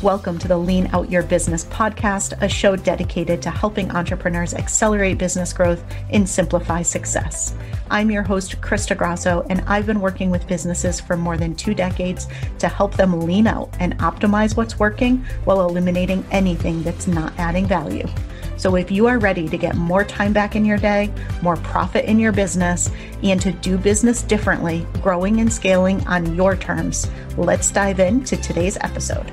Welcome to the Lean Out Your Business podcast, a show dedicated to helping entrepreneurs accelerate business growth and simplify success. I'm your host, Crista Grasso, and I've been working with businesses for more than 2 decades to help them lean out and optimize what's working while eliminating anything that's not adding value. So if you are ready to get more time back in your day, more profit in your business, and to do business differently, growing and scaling on your terms, let's dive into today's episode.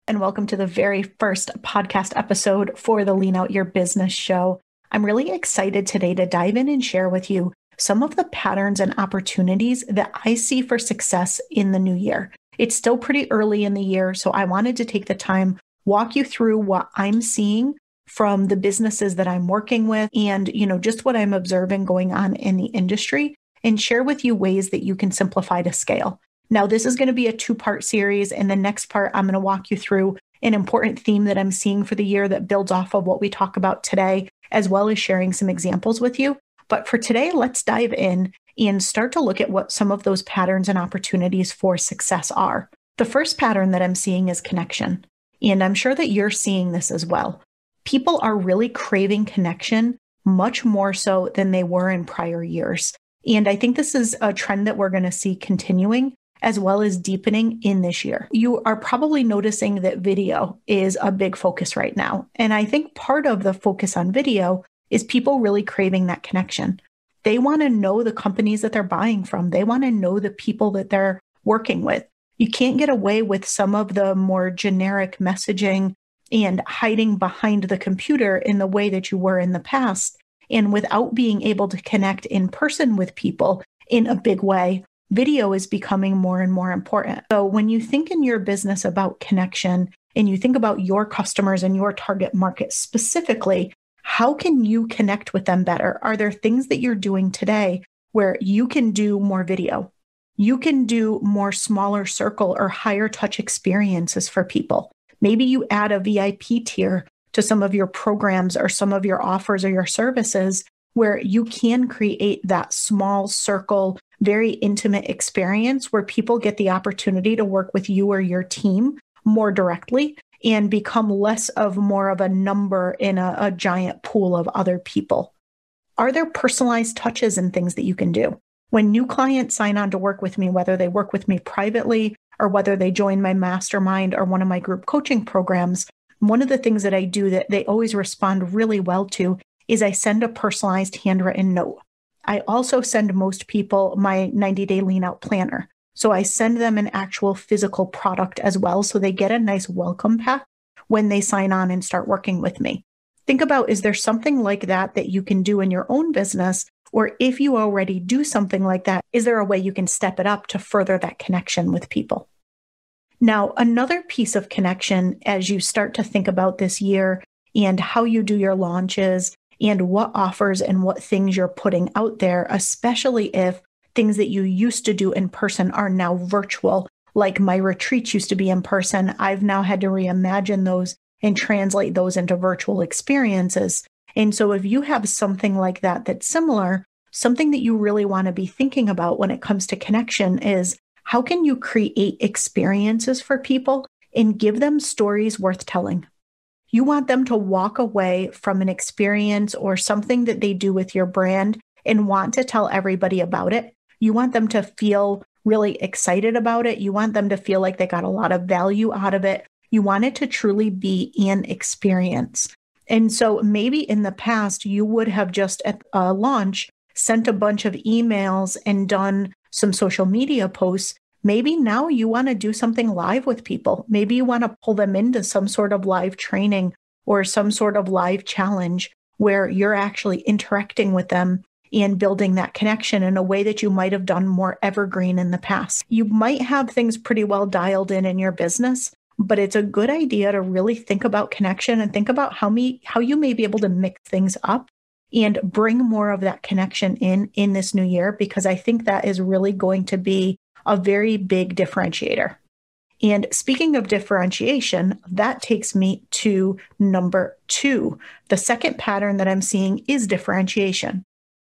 And welcome to the very first podcast episode for the Lean Out Your Business show. I'm really excited today to dive in and share with you some of the patterns and opportunities that I see for success in the new year. It's still pretty early in the year, so I wanted to take the time, walk you through what I'm seeing from the businesses that I'm working with and, just what I'm observing going on in the industry and share with you ways that you can simplify to scale. Now, this is going to be a 2-part series. And the next part, I'm going to walk you through an important theme that I'm seeing for the year that builds off of what we talk about today, as well as sharing some examples with you. But for today, let's dive in and start to look at what some of those patterns and opportunities for success are. The first pattern that I'm seeing is connection. And I'm sure that you're seeing this as well. People are really craving connection much more so than they were in prior years. And I think this is a trend that we're going to see continuing, as well as deepening in this year. You are probably noticing that video is a big focus right now. And I think part of the focus on video is people really craving that connection. They want to know the companies that they're buying from. They want to know the people that they're working with. You can't get away with some of the more generic messaging and hiding behind the computer in the way that you were in the past. And without being able to connect in person with people in a big way, video is becoming more and more important. So when you think in your business about connection and you think about your customers and your target market specifically, how can you connect with them better? Are there things that you're doing today where you can do more video? You can do more smaller circle or higher touch experiences for people. Maybe you add a VIP tier to some of your programs or some of your offers or your services where you can create that small circle, very intimate experience where people get the opportunity to work with you or your team more directly and become more of a number in a giant pool of other people. Are there personalized touches and things that you can do? When new clients sign on to work with me, whether they work with me privately or whether they join my mastermind or one of my group coaching programs, one of the things that I do that they always respond really well to is I send a personalized handwritten note. I also send most people my 90-day lean out planner. So I send them an actual physical product as well. So they get a nice welcome pack when they sign on and start working with me. Think about, is there something like that that you can do in your own business? Or if you already do something like that, is there a way you can step it up to further that connection with people? Now, another piece of connection as you start to think about this year and how you do your launches and what offers and what things you're putting out there, especially if things that you used to do in person are now virtual, like my retreats used to be in person. I've now had to reimagine those and translate those into virtual experiences. And so if you have something like that that's similar, something that you really want to be thinking about when it comes to connection is how can you create experiences for people and give them stories worth telling? You want them to walk away from an experience or something that they do with your brand and want to tell everybody about it. You want them to feel really excited about it. You want them to feel like they got a lot of value out of it. You want it to truly be an experience. And so maybe in the past, you would have just at a launch sent a bunch of emails and done some social media posts. Maybe now you want to do something live with people. Maybe you want to pull them into some sort of live training or some sort of live challenge where you're actually interacting with them and building that connection in a way that you might have done more evergreen in the past. You might have things pretty well dialed in your business, but it's a good idea to really think about connection and think about how you may be able to mix things up and bring more of that connection in this new year, because I think that is really going to be a very big differentiator. And speaking of differentiation, that takes me to number 2. The second pattern that I'm seeing is differentiation.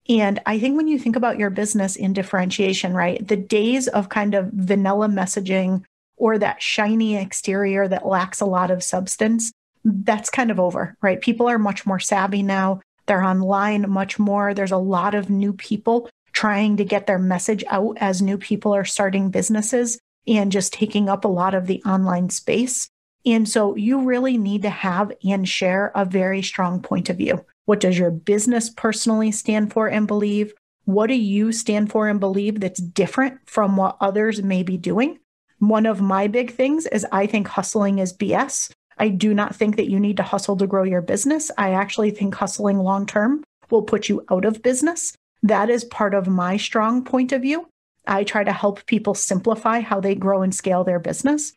And I think when you think about your business in differentiation, right, the days of kind of vanilla messaging or that shiny exterior that lacks a lot of substance, that's kind of over, right? People are much more savvy now. They're online much more. There's a lot of new people trying to get their message out as new people are starting businesses and just taking up a lot of the online space. And so you really need to have and share a very strong point of view. What does your business personally stand for and believe? What do you stand for and believe that's different from what others may be doing? One of my big things is I think hustling is BS. I do not think that you need to hustle to grow your business. I actually think hustling long term will put you out of business. That is part of my strong point of view. I try to help people simplify how they grow and scale their business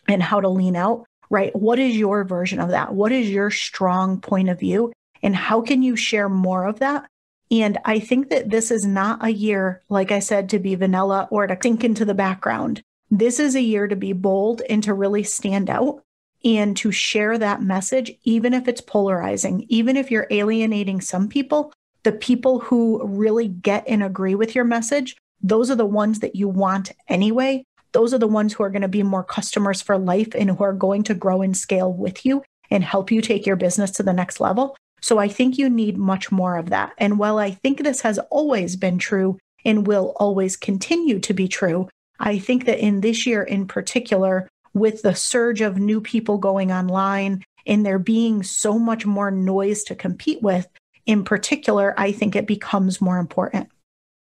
and how to lean out, right? What is your version of that? What is your strong point of view? And how can you share more of that? And I think that this is not a year, like I said, to be vanilla or to sink into the background. This is a year to be bold and to really stand out and to share that message, even if it's polarizing, even if you're alienating some people, the people who really get and agree with your message, those are the ones that you want anyway. Those are the ones who are going to be more customers for life and who are going to grow and scale with you and help you take your business to the next level. So I think you need much more of that. And while I think this has always been true and will always continue to be true, I think that in this year in particular, with the surge of new people going online and there being so much more noise to compete with, in particular, I think it becomes more important.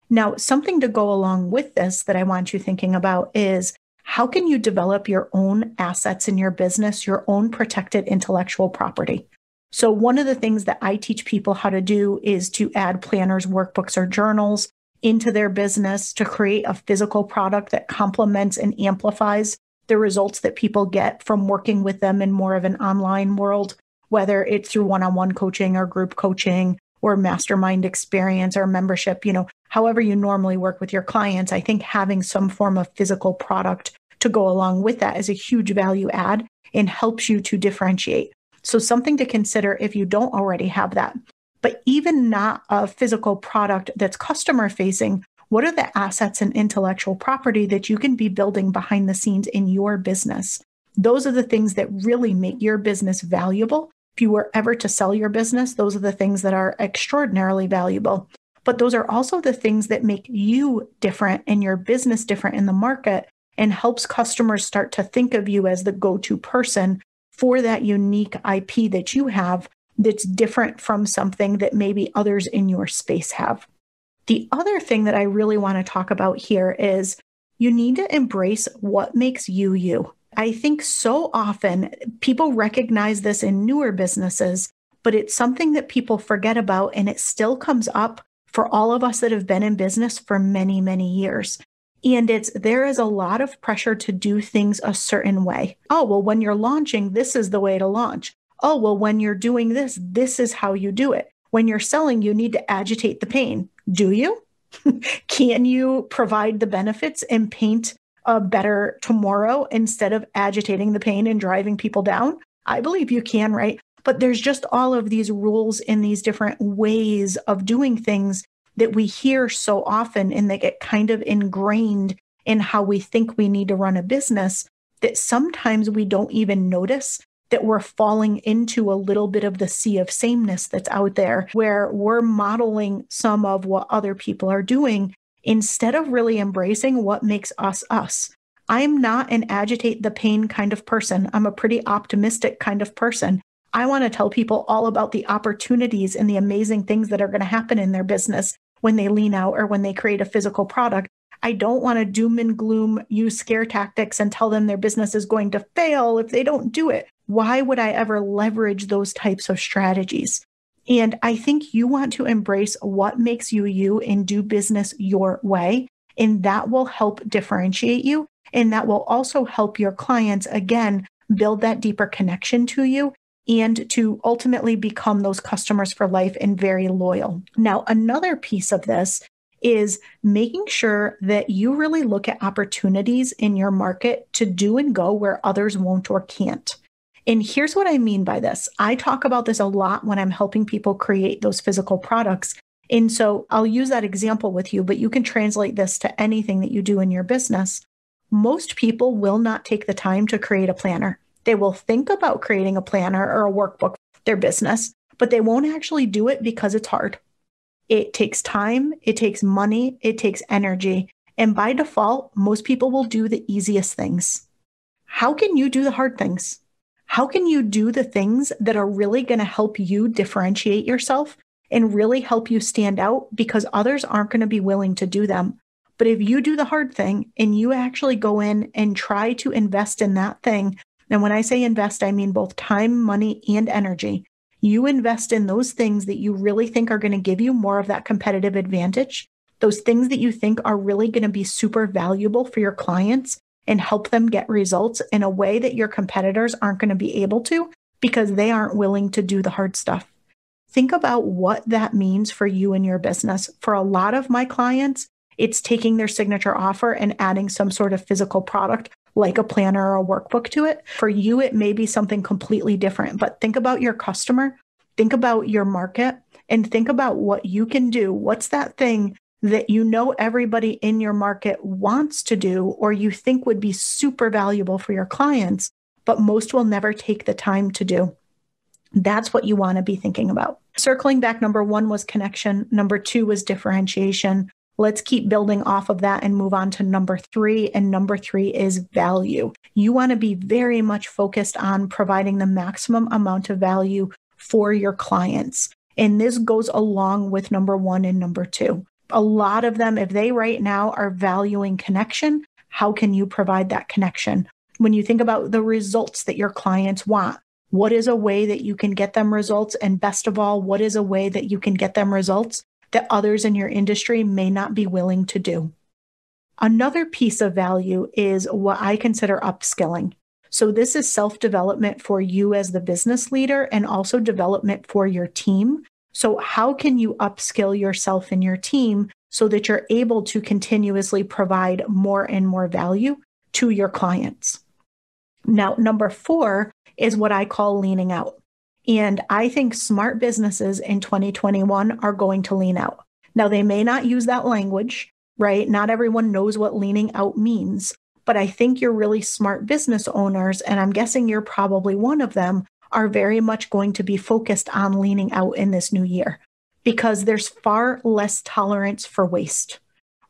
Now, something to go along with this that I want you thinking about is how can you develop your own assets in your business, your own protected intellectual property? So one of the things that I teach people how to do is to add planners, workbooks, or journals into their business to create a physical product that complements and amplifies the results that people get from working with them in more of an online world, whether it's through one-on-one coaching or group coaching or mastermind experience or membership, however you normally work with your clients. I think having some form of physical product to go along with that is a huge value add and helps you to differentiate. So something to consider if you don't already have that. But even not a physical product that's customer facing, what are the assets and intellectual property that you can be building behind the scenes in your business? Those are the things that really make your business valuable. If you were ever to sell your business, those are the things that are extraordinarily valuable. But those are also the things that make you different and your business different in the market and helps customers start to think of you as the go-to person for that unique IP that you have that's different from something that maybe others in your space have. The other thing that I really want to talk about here is you need to embrace what makes you you. I think so often people recognize this in newer businesses, but it's something that people forget about, and it still comes up for all of us that have been in business for many, many years. And there is a lot of pressure to do things a certain way. Oh, well, when you're launching, this is the way to launch. Oh, well, when you're doing this, this is how you do it. When you're selling, you need to agitate the pain. Do you? Can you provide the benefits and paint a better tomorrow instead of agitating the pain and driving people down? I believe you can, right? But there's just all of these rules and these different ways of doing things that we hear so often, and they get kind of ingrained in how we think we need to run a business, that sometimes we don't even notice that we're falling into a little bit of the sea of sameness that's out there, where we're modeling some of what other people are doing instead of really embracing what makes us us. I'm not an agitate the pain kind of person. I'm a pretty optimistic kind of person. I want to tell people all about the opportunities and the amazing things that are going to happen in their business when they lean out or when they create a physical product. I don't want to doom and gloom, use scare tactics and tell them their business is going to fail if they don't do it. Why would I ever leverage those types of strategies? And I think you want to embrace what makes you you and do business your way. And that will help differentiate you. And that will also help your clients, again, build that deeper connection to you and to ultimately become those customers for life and very loyal. Now, another piece of this is making sure that you really look at opportunities in your market to do and go where others won't or can't. And here's what I mean by this. I talk about this a lot when I'm helping people create those physical products, And so I'll use that example with you, but you can translate this to anything that you do in your business. Most people will not take the time to create a planner. They will think about creating a planner or a workbook for their business, but they won't actually do it because it's hard. It takes time, it takes money, it takes energy. And by default, most people will do the easiest things. How can you do the hard things? How can you do the things that are really going to help you differentiate yourself and really help you stand out because others aren't going to be willing to do them? But if you do the hard thing and you actually go in and try to invest in that thing, and when I say invest, I mean both time, money, and energy. You invest in those things that you really think are going to give you more of that competitive advantage, those things that you think are really going to be super valuable for your clients and help them get results in a way that your competitors aren't going to be able to because they aren't willing to do the hard stuff. Think about what that means for you and your business. For a lot of my clients, it's taking their signature offer and adding some sort of physical product like a planner or a workbook to it. For you, it may be something completely different, but think about your customer, think about your market, and think about what you can do. What's that thing that you know everybody in your market wants to do or you think would be super valuable for your clients, but most will never take the time to do? That's what you want to be thinking about. Circling back, number one was connection. Number two was differentiation. Let's keep building off of that and move on to number three. And number three is value. You want to be very much focused on providing the maximum amount of value for your clients. And this goes along with number one and number two. A lot of them, if they right now are valuing connection, how can you provide that connection? When you think about the results that your clients want, what is a way that you can get them results? And best of all, what is a way that you can get them results that others in your industry may not be willing to do? Another piece of value is what I consider upskilling. So this is self-development for you as the business leader and also development for your team. So how can you upskill yourself and your team so that you're able to continuously provide more and more value to your clients? Now, number four is what I call leaning out. And I think smart businesses in 2021 are going to lean out. Now, they may not use that language, right? Not everyone knows what leaning out means, but I think your really smart business owners, and I'm guessing you're probably one of them, are very much going to be focused on leaning out in this new year because there's far less tolerance for waste,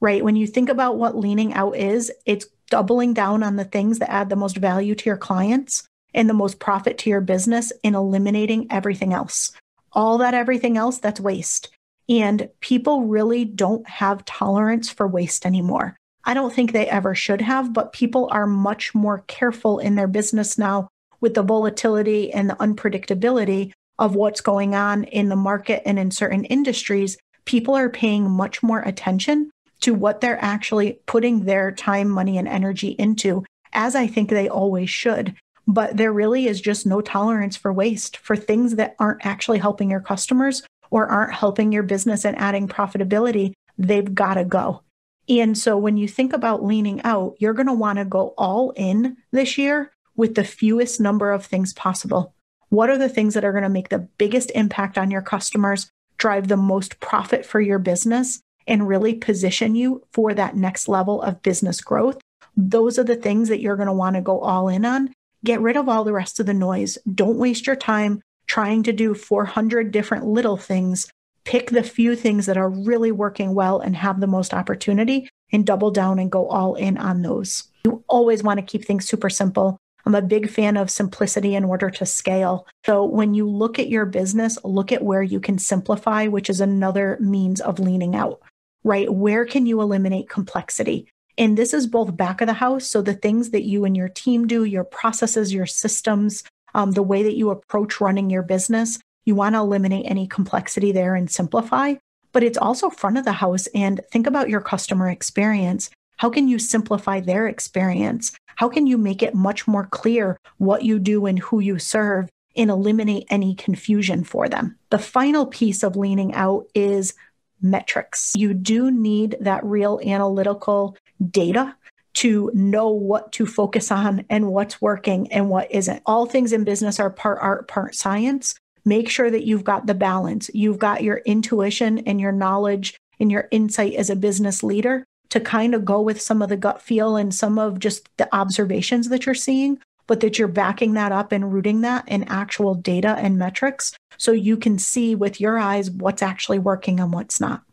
right? When you think about what leaning out is, it's doubling down on the things that add the most value to your clients and the most profit to your business and eliminating everything else. All that everything else, that's waste. And people really don't have tolerance for waste anymore. I don't think they ever should have, but people are much more careful in their business now with the volatility and the unpredictability of what's going on in the market and in certain industries. People are paying much more attention to what they're actually putting their time, money, and energy into, as I think they always should. But there really is just no tolerance for waste, for things that aren't actually helping your customers or aren't helping your business and adding profitability. They've got to go. And so when you think about leaning out, you're going to want to go all in this year with the fewest number of things possible. What are the things that are going to make the biggest impact on your customers, drive the most profit for your business, and really position you for that next level of business growth? Those are the things that you're going to want to go all in on. Get rid of all the rest of the noise. Don't waste your time trying to do 400 different little things. Pick the few things that are really working well and have the most opportunity and double down and go all in on those. You always want to keep things super simple. I'm a big fan of simplicity in order to scale. So when you look at your business, look at where you can simplify, which is another means of leaning out, right? Where can you eliminate complexity? And this is both back of the house. So the things that you and your team do, your processes, your systems, the way that you approach running your business, you want to eliminate any complexity there and simplify. But it's also front of the house, and think about your customer experience. How can you simplify their experience? How can you make it much more clear what you do and who you serve and eliminate any confusion for them? The final piece of leaning out is metrics. You do need that real analytical data to know what to focus on and what's working and what isn't. All things in business are part art, part science. make sure that you've got the balance. You've got your intuition and your knowledge and your insight as a business leader to kind of go with some of the gut feel and some of just the observations that you're seeing, but that you're backing that up and rooting that in actual data and metrics so you can see with your eyes what's actually working and what's not.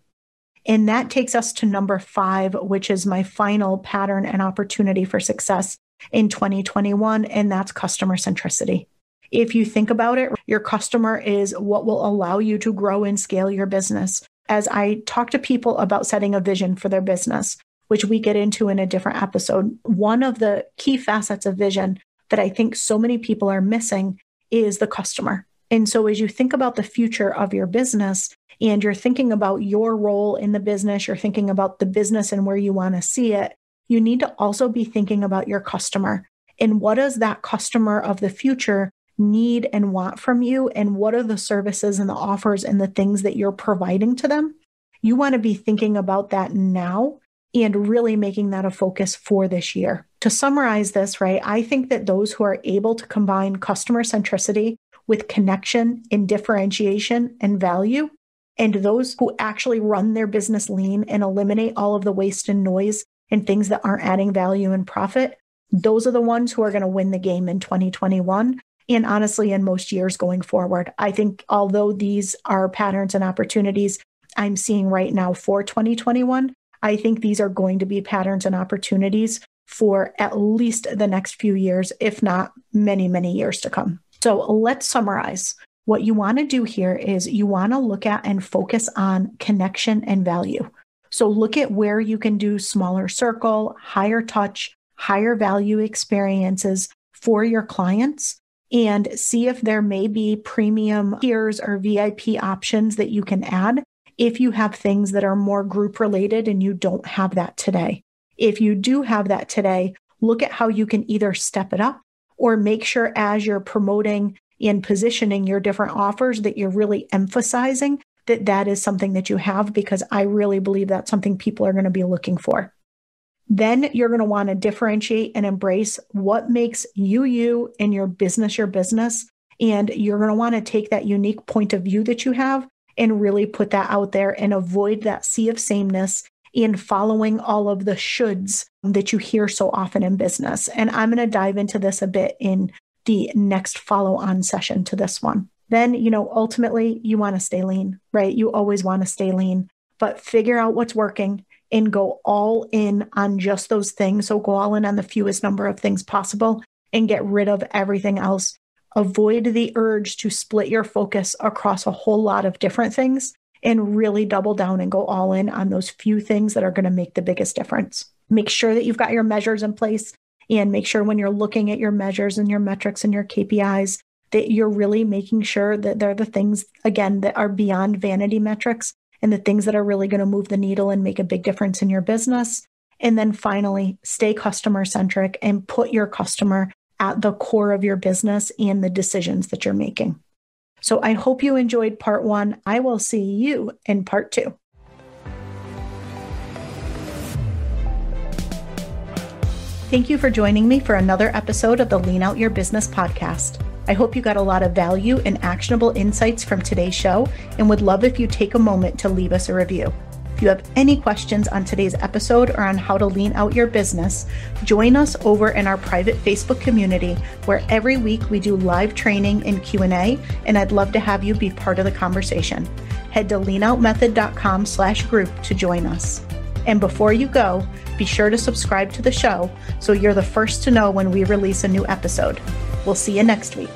And that takes us to number 5, which is my final pattern and opportunity for success in 2021, and that's customer centricity. If you think about it, your customer is what will allow you to grow and scale your business. As I talk to people about setting a vision for their business, which we get into in a different episode, one of the key facets of vision that I think so many people are missing is the customer. And so as you think about the future of your business and you're thinking about your role in the business, you're thinking about the business and where you want to see it, you need to also be thinking about your customer and what does that customer of the future need and want from you, and what are the services and the offers and the things that you're providing to them. You want to be thinking about that now and really making that a focus for this year. To summarize this, right, I think that those who are able to combine customer centricity with connection and differentiation and value, and those who actually run their business lean and eliminate all of the waste and noise and things that aren't adding value and profit, those are the ones who are going to win the game in 2021. And honestly, in most years going forward. I think although these are patterns and opportunities I'm seeing right now for 2021, I think these are going to be patterns and opportunities for at least the next few years, if not many, many years to come. So let's summarize. What you want to do here is you want to look at and focus on connection and value. So look at where you can do smaller circle, higher touch, higher value experiences for your clients, and see if there may be premium tiers or VIP options that you can add if you have things that are more group related and you don't have that today. If you do have that today, look at how you can either step it up or make sure as you're promoting and positioning your different offers that you're really emphasizing that that is something that you have, because I really believe that's something people are going to be looking for. Then you're going to want to differentiate and embrace what makes you and your business. And you're going to want to take that unique point of view that you have and really put that out there and avoid that sea of sameness in following all of the shoulds that you hear so often in business. And I'm going to dive into this a bit in the next follow-on session to this one. Then, ultimately you want to stay lean, right? You always want to stay lean, but figure out what's working and go all in on just those things. So go all in on the fewest number of things possible and get rid of everything else. Avoid the urge to split your focus across a whole lot of different things and really double down and go all in on those few things that are going to make the biggest difference. Make sure that you've got your measures in place, and make sure when you're looking at your measures and your metrics and your KPIs that you're really making sure that they're the things, again, that are beyond vanity metrics and the things that are really going to move the needle and make a big difference in your business. And then finally, stay customer centric and put your customer at the core of your business and the decisions that you're making. So I hope you enjoyed part 1. I will see you in part 2. Thank you for joining me for another episode of the Lean Out Your Business podcast. I hope you got a lot of value and actionable insights from today's show, and would love if you take a moment to leave us a review. If you have any questions on today's episode or on how to lean out your business, join us over in our private Facebook community, where every week we do live training and Q&A, and I'd love to have you be part of the conversation. Head to leanoutmethod.com/group to join us. And before you go, be sure to subscribe to the show so you're the first to know when we release a new episode. We'll see you next week.